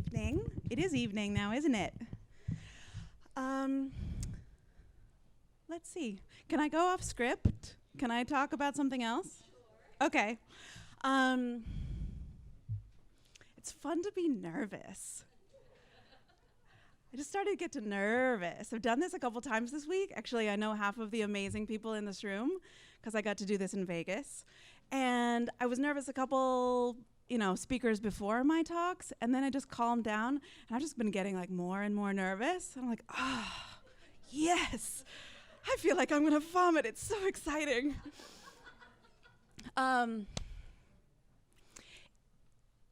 evening. It is evening now, isn't it? Let's see. Can I go off script? Can I talk about something else? Sure. Okay. It's fun to be nervous. I just started to get nervous. I've done this a couple times this week. Actually, I know half of the amazing people in this room because I got to do this in Vegas. And I was nervous a couple, speakers before my talks, and then I just calmed down, and I've just been getting more and more nervous. And I'm like, yes, I feel like I'm gonna vomit. It's so exciting.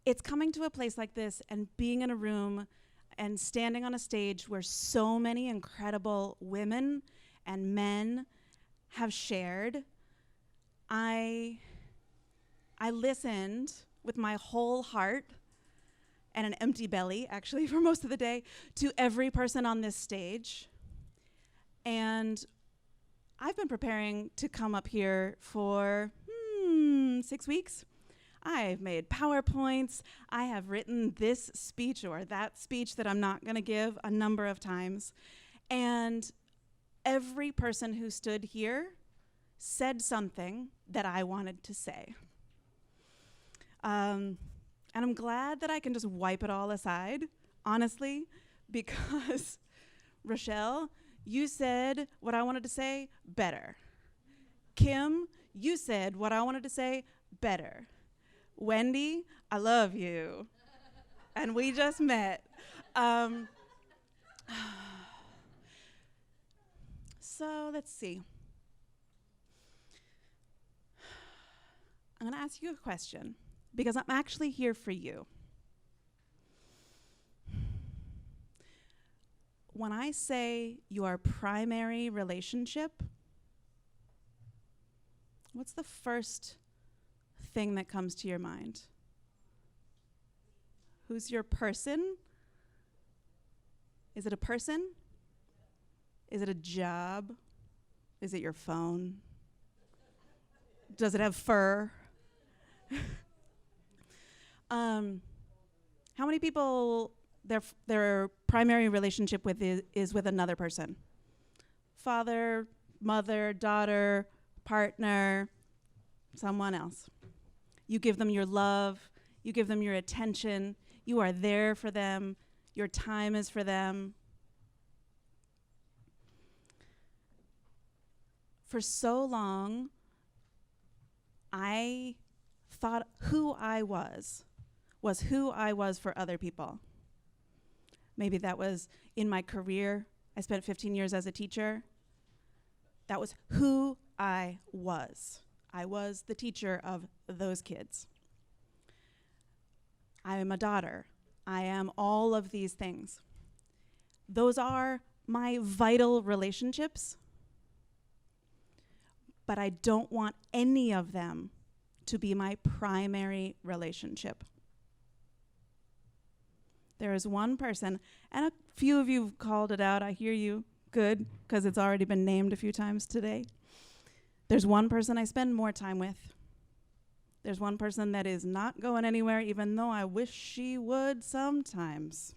It's coming to a place like this and being in a room and standing on a stage where so many incredible women and men have shared. I listened with my whole heart and an empty belly, actually, for most of the day, to every person on this stage. And I've been preparing to come up here for 6 weeks. I've made PowerPoints. I have written this speech or that speech that I'm not going to give a number of times. And every person who stood here said something that I wanted to say. And I'm glad that I can just wipe it all aside, honestly, because Rochelle, you said what I wanted to say better. Kim, you said what I wanted to say better. Wendy, I love you. And we just met. So let's see. I'm going to ask you a question because I'm actually here for you. When I say your primary relationship, what's the first thing that comes to your mind? Who's your person? Is it a person? Is it a job? Is it your phone? Does it have fur? How many people their primary relationship with is with another person? Father, mother, daughter, partner, someone else. You give them your love, you give them your attention, you are there for them, your time is for them. For so long, I thought who I was who I was for other people. Maybe that was in my career. I spent 15 years as a teacher. That was who I was. I was the teacher of those kids. I am a daughter. I am all of these things. Those are my vital relationships, but I don't want any of them to be my primary relationship. There is one person, and a few of you have called it out. I hear you. Good, because it's already been named a few times today. There's one person I spend more time with. There's one person that is not going anywhere, even though I wish she would sometimes.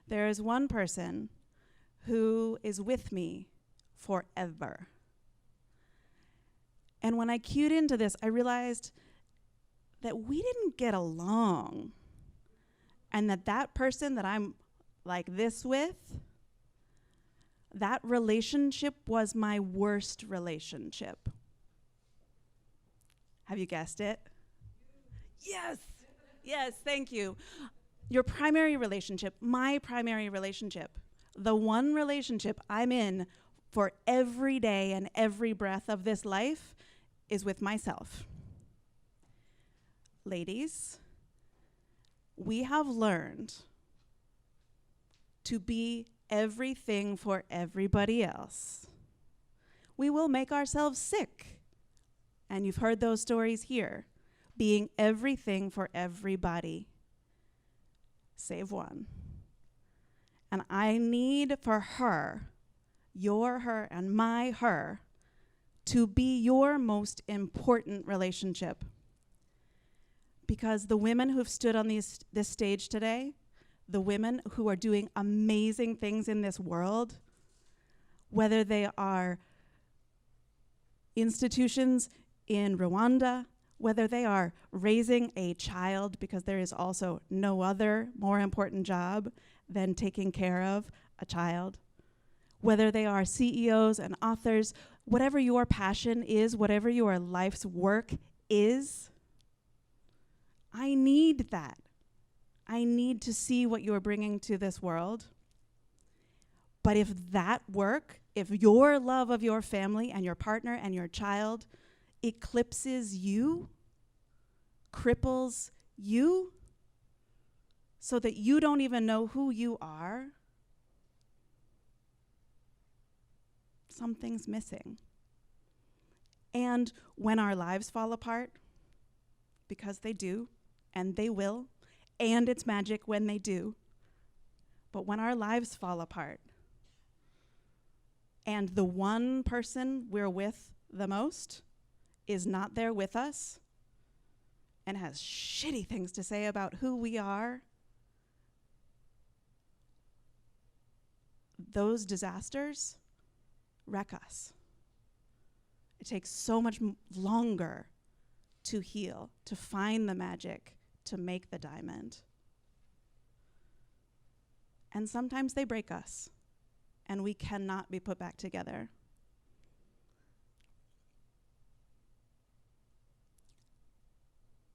There is one person who is with me forever. And when I cued into this, I realized that we didn't get along. And that person that I'm like this with, that relationship was my worst relationship. Have you guessed it? Yes. Yes, thank you. Your primary relationship, my primary relationship, the one relationship I'm in for every day and every breath of this life is with myself. Ladies, we have learned to be everything for everybody else. We will make ourselves sick. And you've heard those stories here. Being everything for everybody, save one. And I need for her, your her and my her, to be your most important relationship. Because the women who've stood on this stage today, the women who are doing amazing things in this world, whether they are institutions in Rwanda, whether they are raising a child, because there is also no other more important job than taking care of a child, whether they are CEOs and authors, whatever your passion is, whatever your life's work is, I need that. I need to see what you're bringing to this world. But if that work, if your love of your family and your partner and your child eclipses you, cripples you, so that you don't even know who you are, something's missing. And when our lives fall apart, because they do, and they will, and it's magic when they do, but when our lives fall apart, and the one person we're with the most is not there with us and has shitty things to say about who we are, those disasters wreck us. It takes so much longer to heal, to find the magic, to make the diamond. And sometimes they break us, and we cannot be put back together.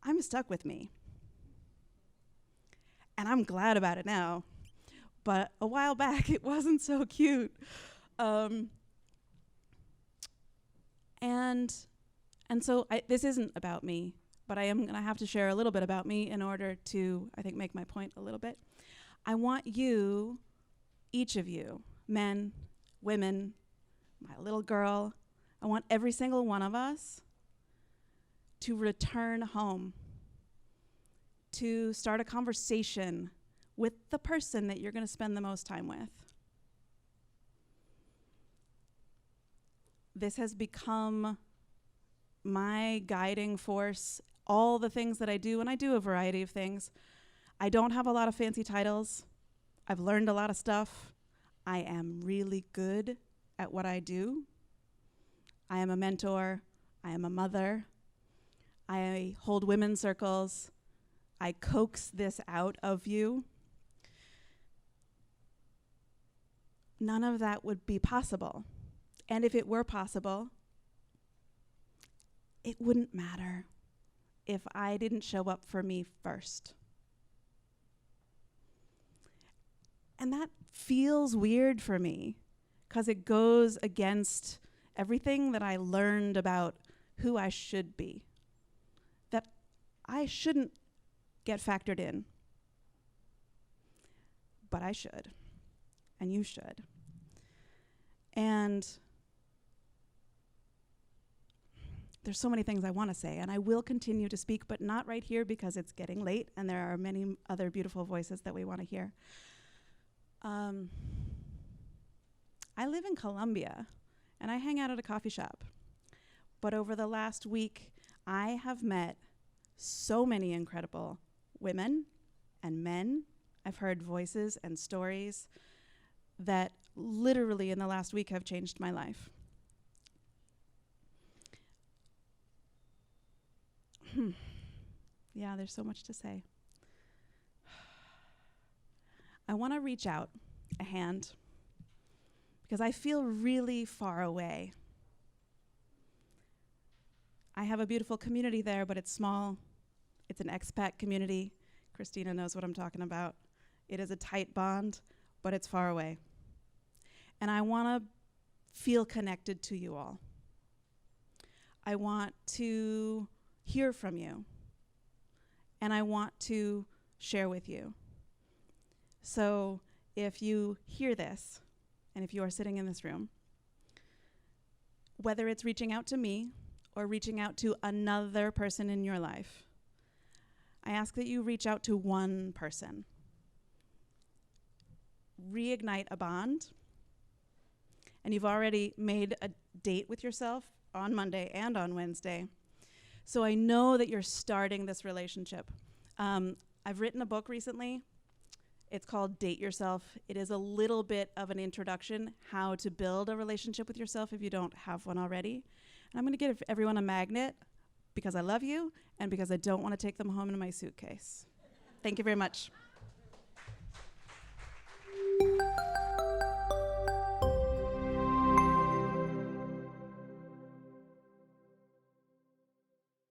I'm stuck with me. And I'm glad about it now. But a while back, it wasn't so cute. And so this isn't about me, but I am going to have to share a little bit about me in order to, I think, make my point a little bit. I want you, each of you, men, women, my little girl, I want every single one of us to return home, to start a conversation with the person that you're going to spend the most time with. This has become my guiding force, all the things that I do, and I do a variety of things. I don't have a lot of fancy titles. I've learned a lot of stuff. I am really good at what I do. I am a mentor. I am a mother. I hold women's circles. I coax this out of you. None of that would be possible. And if it were possible, it wouldn't matter if I didn't show up for me first. And that feels weird for me because it goes against everything that I learned about who I should be, that I shouldn't get factored in. But I should, and you should. And there's so many things I want to say, and I will continue to speak, but not right here because it's getting late, and there are many other beautiful voices that we want to hear. I live in Colombia, and I hang out at a coffee shop. But over the last week, I have met so many incredible women and men. I've heard voices and stories that literally in the last week have changed my life. Yeah, there's so much to say. I want to reach out a hand because I feel really far away. I have a beautiful community there, but it's small. It's an expat community. Christina knows what I'm talking about. It is a tight bond, but it's far away. And I want to feel connected to you all. I want to hear from you. And I want to share with you. So if you hear this, and if you are sitting in this room, whether it's reaching out to me or reaching out to another person in your life, I ask that you reach out to one person. Reignite a bond. And you've already made a date with yourself on Monday and on Wednesday. So I know that you're starting this relationship. I've written a book recently. It's called Date Yourself. It is a little bit of an introduction how to build a relationship with yourself if you don't have one already. And I'm going to give everyone a magnet because I love you and because I don't want to take them home in my suitcase. Thank you very much.